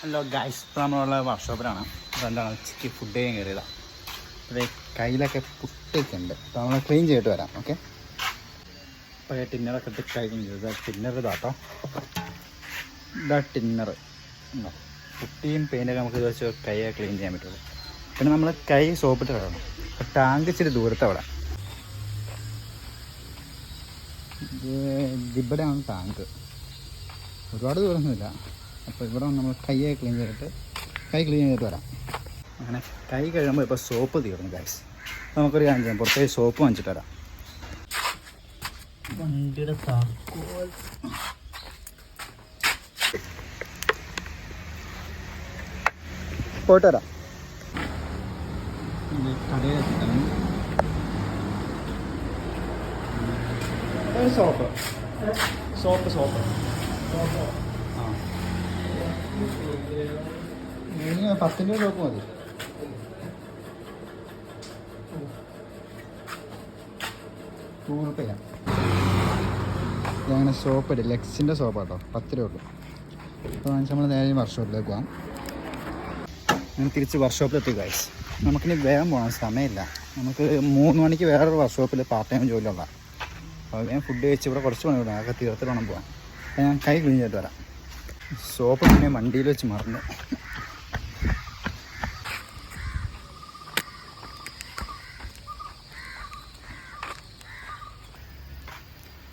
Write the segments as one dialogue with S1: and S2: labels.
S1: Hello guys, ഇപ്പോൾ നമ്മളുള്ള വർക്ക്ഷോപ്പിലാണ്. അപ്പോൾ എന്താണ് ഉച്ചയ്ക്ക് ഫുഡ് ചെയ്യാൻ കയറിയതാണ്. അപ്പോൾ കയ്യിലൊക്കെ പുട്ടൊക്കെ ഉണ്ട്. അപ്പോൾ നമ്മൾ ക്ലീൻ ചെയ്തിട്ട് വരാം. ഓക്കെ, അപ്പോൾ ടിന്നറൊക്കെ ഇട്ട് കഴിഞ്ഞ് ചെയ്തത് ടിന്നർ ഇതാട്ടോ. ഇതാ ടിന്നർ ഉണ്ടോ. പുട്ടിയും പെയിൻ്റൊക്കെ നമുക്ക് ഇത് വെച്ച് കൈയൊക്കെ ക്ലീൻ ചെയ്യാൻ പറ്റുള്ളൂ. പിന്നെ നമ്മൾ കൈ സോപ്പിട്ട് കിടക്കണം. അപ്പോൾ ടാങ്ക് ഇച്ചിരി ദൂരത്തെ അവിടെ ഇവിടെയാണ് ടാങ്ക്. ഒരുപാട് ദൂരമൊന്നുമില്ല. അപ്പോൾ ഇവിടെ നമ്മൾ കൈയൊക്കെ ക്ലീൻ ചെയ്തിട്ട് വരാം. അങ്ങനെ കൈ കഴിയുമ്പോൾ ഇപ്പോൾ സോപ്പ് തീർന്നു ഗൈസ്. നമുക്കൊരു കാര്യം ചെയ്യാം, പുറത്തേക്ക് സോപ്പ് വാങ്ങിച്ചിട്ട് വരാം. വണ്ടിയുടെ താക്കോൽ പോയിട്ട് വരാം. കടയിലെത്താൻ സോപ്പ് സോപ്പ് സോപ്പ് ആ 10 രൂപ സോപ്പ് മതി. രൂപ അങ്ങനെ സോപ്പ് ഇല്ല, ലെക്സിൻ്റെ സോപ്പാട്ടോ, 10 രൂപ ഉള്ളൂ. അപ്പോൾ നമ്മൾ നേരെ വർക്ക്ഷോപ്പിലേക്ക് പോകാം. അങ്ങനെ തിരിച്ച് വർക്ക്ഷോപ്പിലെത്തി ഗൈസ്. നമുക്കിനി വേഗം പോകാൻ സമയമില്ല. നമുക്ക് 3 മണിക്ക് വേറൊരു വർക്ക്ഷോപ്പിൽ പാർട്ട് ടൈം ജോലിയുള്ള. അപ്പോൾ ഞാൻ ഫുഡ് കഴിച്ച് ഇവിടെ കുറച്ച് പണി വിടാം. അതൊക്കെ തീർത്തിട്ട് വേണം പോകാൻ. അപ്പോൾ ഞാൻ കൈ ക്ലീൻ ചെയ്തിട്ട് വരാം. സോപ്പ് പിന്നെ വണ്ടിയിൽ വെച്ച് മറന്നു.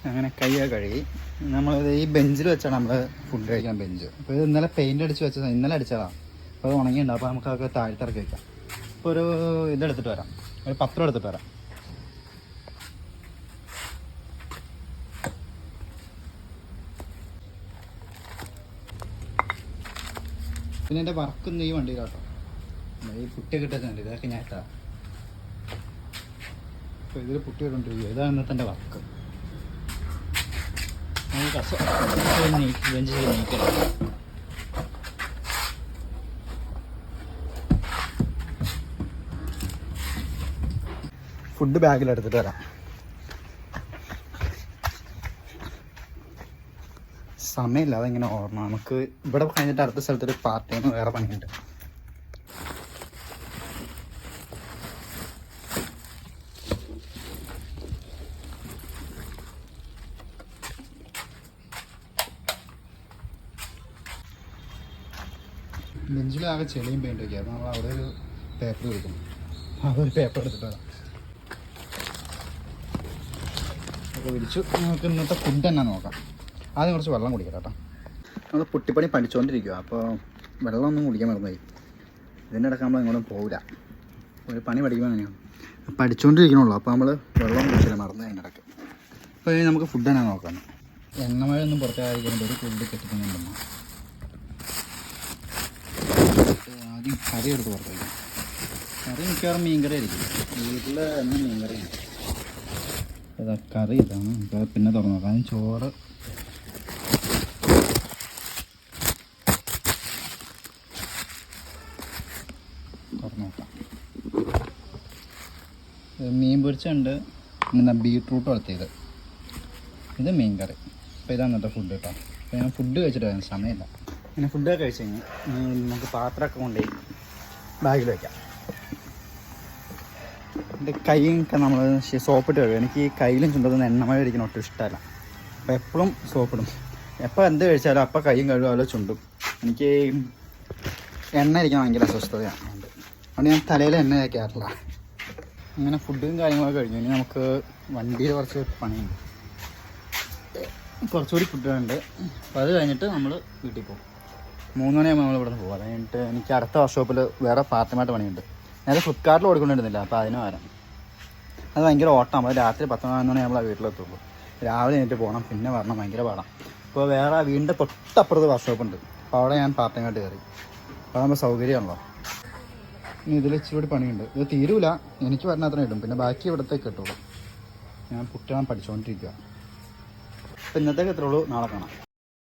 S1: അങ്ങനെ കൈയൊക്കെ കഴുകി നമ്മളത് ഈ ബെഞ്ചിൽ വെച്ചാണ് നമ്മൾ ഫുഡ് കഴിക്കാൻ ബെഞ്ച്. അപ്പോൾ ഇത് ഇന്നലെ പെയിൻ്റ് അടിച്ച് വെച്ചതാണ്, ഇന്നലെ അടിച്ചതാണ്. അപ്പോൾ അത് ഉണങ്ങിയിട്ടുണ്ടാവും. അപ്പോൾ നമുക്കതൊക്കെ താഴ്ത്തിറക്കി വയ്ക്കാം. ഇപ്പോൾ ഒരു ഇതെടുത്തിട്ട് വരാം, ഒരു പത്രം എടുത്തിട്ട് വരാം. പിന്നെ എൻ്റെ വർക്കൊന്നും ഈ വണ്ടിയിലാട്ടോ. ഈ പുട്ടിയൊക്കെ ഇട്ടിട്ടുണ്ട്, ഇതൊക്കെ ഞാൻ ഇട്ടാ. അപ്പോൾ ഇതിൽ പുട്ടി ഇട്ടുകൊണ്ടിരിക്കുക. ഇതാണ് ഇന്നത്തെ എൻ്റെ വർക്ക്. ബെഞ്ച് നീക്കണം. ഫുഡ് ബാഗിലെടുത്തിട്ട് വരാം. സമയമില്ല, അതെങ്ങനെ ഓർമ്മ. നമുക്ക് ഇവിടെ കഴിഞ്ഞിട്ട് അടുത്ത സ്ഥലത്തൊരു പാർട്ട് ടൈം വേറെ പണിയുണ്ട്. ബെഞ്ചിലാകെ ചെളിയും പെയിൻ്റൊക്കെ. അപ്പോൾ നമ്മൾ അവിടെ ഒരു പേപ്പർ കൊടുക്കും. അതൊരു പേപ്പർ എടുത്തിട്ട് വരാം. അപ്പോൾ വിളിച്ചു. നമുക്ക് ഇന്നത്തെ ഫുഡ് തന്നെ നോക്കാം. ആദ്യം കുറച്ച് വെള്ളം കുടിക്കാം കേട്ടോ. നമ്മൾ പുട്ടിപ്പണി പഠിച്ചുകൊണ്ടിരിക്കുക. അപ്പോൾ വെള്ളമൊന്നും കുടിക്കാൻ മറന്നുപോയി. ഇതിൻ്റെ ഇടയ്ക്ക് നമ്മൾ എങ്ങോട്ടും പോകില്ല. ഒരു പണി പഠിക്കുമ്പോൾ അങ്ങനെയാണ്, പഠിച്ചുകൊണ്ടിരിക്കണുള്ളൂ. അപ്പോൾ നമ്മൾ വെള്ളം കുടിച്ചില്ല, മറന്നു അതിൻ്റെ ഇടയ്ക്ക്. അപ്പോൾ ഇനി നമുക്ക് ഫുഡ് തന്നെ നോക്കാം. എണ്ണമഴയൊന്നും പുറത്തേക്കായിരിക്കുന്നുണ്ട്. ഒരു ഫുഡ് കെട്ടിക്കുന്നുണ്ടെന്ന് ആദ്യം കറി എടുത്ത് പുറത്തേക്ക്. കറി മിക്കവാറും മീൻകറി ആയിരിക്കും. വീട്ടിൽ എന്നും മീൻകറിയാണ്. ഇതാ കറി ഇതാണ്. നമുക്ക് പിന്നെ തുറന്നു നോക്കാം. അതിന് ചോറ് തുറന്നു നോക്കാം. മീൻ പൊരിച്ചുണ്ട്. പിന്നെ ബീട്രൂട്ട് വളർത്തിയത്. ഇത് മീൻ കറി. അപ്പോൾ ഇതാണ് കേട്ടോ ഫുഡ് കേട്ടോ. അപ്പോൾ ഞാൻ ഫുഡ് കഴിച്ചിട്ട് വരാൻ സമയമില്ല. പിന്നെ ഫുഡൊക്കെ കഴിച്ച് കഴിഞ്ഞാൽ നമുക്ക് പാത്രമൊക്കെ കൊണ്ടുപോയി ബാഗിൽ വയ്ക്കാം. എൻ്റെ കൈയൊക്കെ നമ്മൾ സോപ്പിട്ട് കഴിയും. എനിക്ക് ഈ കയ്യിലും ചുണ്ടൊന്നും എണ്ണമഴ ഇരിക്കുന്ന ഒട്ടും ഇഷ്ടമല്ല. അപ്പോൾ എപ്പോഴും സോപ്പിടും. എപ്പോൾ എന്ത് കഴിച്ചാലും അപ്പം കൈയും കഴുകാമല്ലോ ചുണ്ടും. എനിക്ക് എണ്ണ ഇരിക്കാൻ ഭയങ്കര അസ്വസ്ഥതയാണ്. അതുകൊണ്ട് ഞാൻ തലയിൽ എണ്ണ വയ്ക്കാറില്ല. അങ്ങനെ ഫുഡും കാര്യങ്ങളൊക്കെ കഴിഞ്ഞു. ഇനി നമുക്ക് വണ്ടിയിൽ കുറച്ച് പണിയുണ്ട്. കുറച്ചുകൂടി ഫുഡുണ്ട്. അപ്പോൾ അത് കഴിഞ്ഞിട്ട് നമ്മൾ വീട്ടിൽ പോകും. 3 മണിയാകുമ്പോൾ നമ്മൾ ഇവിടെ നിന്ന് പോകും. അത് കഴിഞ്ഞിട്ട് എനിക്ക് അടുത്ത വർക്ക്ഷോപ്പിൽ വേറെ പാർട്ടിമായിട്ട് പണിയുണ്ട്. നേരെ ഫ്ലിപ്കാർട്ടിൽ ഓടിക്കൊണ്ടിരുന്നില്ല. അപ്പോൾ അതിന് വരാം. അത് ഭയങ്കര ഓട്ടം. നമ്മൾ രാത്രി 10-11 മണിയാകുമ്പോൾ വീട്ടിലെത്തുള്ളൂ. രാവിലെ കഴിഞ്ഞിട്ട് പോകണം, പിന്നെ വരണം. ഭയങ്കര പാടാണ്. ഇപ്പോൾ വേറെ വീടിൻ്റെ തൊട്ടപ്പുറത്ത് വർക്ക്ഷോപ്പുണ്ട്. അപ്പോൾ അവിടെ ഞാൻ പാർട്ട് ടൈമായിട്ട് കയറി. അപ്പോൾ നമ്മൾ സൗകര്യമാണല്ലോ. ഇനി ഇതിൽ ഇച്ചിരി പണിയുണ്ട്. ഇത് തീരൂല, എനിക്ക് പറഞ്ഞാൽ അത്ര ഇടും. പിന്നെ ബാക്കി ഇവിടത്തേക്ക് കിട്ടുള്ളൂ. ഞാൻ പുട്ടാൻ പഠിച്ചുകൊണ്ടിരിക്കുക. അപ്പോൾ ഇന്നത്തേക്ക് എത്ര ഉള്ളൂ, നാളെ കാണാം.